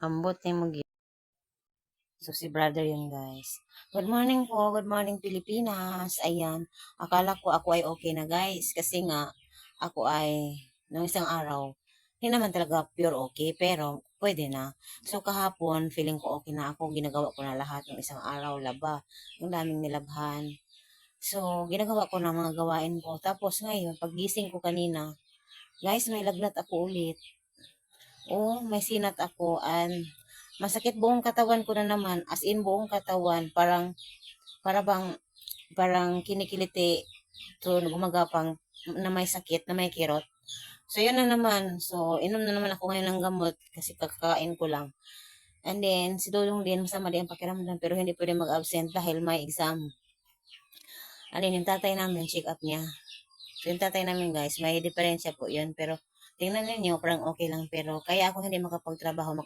Ambot ni mo gyud. So, si brother yun, guys. Good morning po. Good morning, Pilipinas. Ayan. Akala ko ako ay okay na, guys. Kasi nga, ako ay, nung isang araw, hindi naman talaga pure okay, pero pwede na. So, kahapon, feeling ko okay na ako. Ginagawa ko na lahat ng isang araw, laba. Yung daming nilabhan. So, ginagawa ko na mga gawain ko. Tapos ngayon, paggising ko kanina, guys, may lagnat ako ulit. Oh, may sinat ako and masakit buong katawan ko na naman. As in buong katawan, para bang parang kinikiliti to gumagapang na may sakit, na may kirot. So, yun na naman. So, inom na naman ako ngayon ng gamot kasi kakakain ko lang. And then, si Dudong din, masama din ang pakiramdam pero hindi pwede mag-absent dahil may exam. Alin, yung tatay namin, check up niya. So, yung tatay namin guys, may diferensya po yun. Pero, tingnan ninyo, parang okay lang. Pero, kaya ako hindi makapagtrabaho,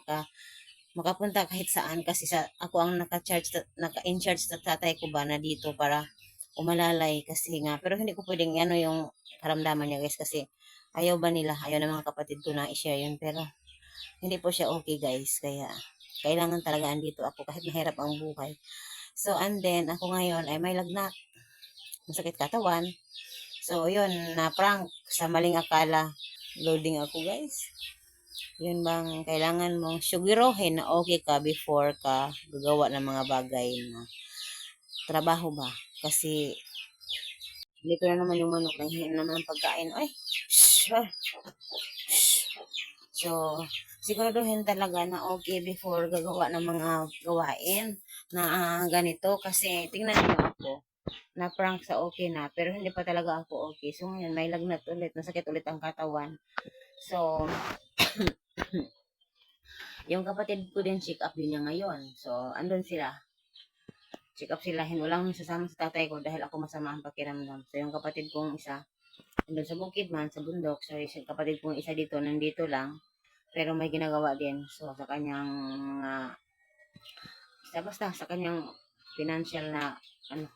makapunta kahit saan kasi ako ang naka-in-charge sa tatay ko ba na dito para umalalay kasi nga. Pero hindi ko pwedeng ano yung karamdaman niya guys kasi ayaw ba nila, ayaw ng mga kapatid ko na i-share yun. Pero, hindi po siya okay guys. Kaya, kailangan talaga andito ako kahit mahirap ang buhay. So, and then, ako ngayon ay may lagnat. Masakit katawan. So, yun, na-prank sa maling akala. Loading ako, guys. Yun bang kailangan mong sugirohin na okay ka before ka gagawa ng mga bagay na trabaho ba? Kasi, dito na naman yung manok, nahihin naman ang pagkain. Ay, shh, ah, shh. So, siguraduhin talaga na okay before gagawa ng mga gawain na ganito. Kasi, tingnan niyo ako na-prank sa okay na, pero hindi pa talaga ako okay. So, ngayon, may lagnat ulit, nasakit ulit ang katawan. So, yung kapatid ko din, check up din niya ngayon. So, andun sila. Check up sila. Walang sasama sa tatay ko dahil ako masama ang pakiramdam. So, yung kapatid kong isa, andun sa bukid man, sa bundok. So, yung kapatid kong isa dito, nandito lang. Pero may ginagawa din. So, sa kanyang, basta sa kanyang financial na,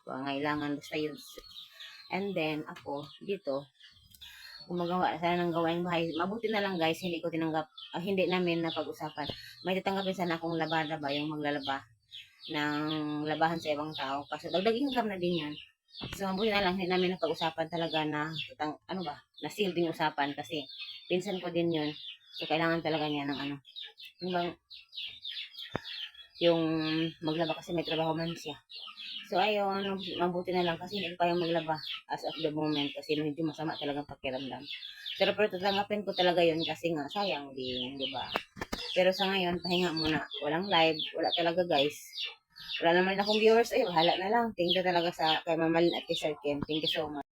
pangailangan. Basta yun. And then, ako, dito, gumagawa sana ng gawain bahay. Mabuti na lang guys, hindi ko tinanggap, hindi namin napag-usapan. May tatanggapin sana akong labada ba, yung maglalaba ng labahan sa ibang tao. Kasi dagdag income na din yan. So, mabuti na lang, hindi namin napag-usapan talaga na, na silding usapan kasi pinsan ko din yun. So, kailangan talaga niya ng yung bang, yung maglaba kasi may trabaho man siya. So, ayun, mabuti na lang kasi hindi ko kayang maglaba as of the moment kasi medyo masama talaga pakiramdam. Pero tatanggapin ko talaga yun kasi nga sayang din, di ba? Pero sa ngayon, pahinga muna. Walang live, wala talaga guys. Wala naman akong viewers, ay bahala na lang. Thank you talaga kay Mama Lynn at kay Sir Ken. Thank you so much.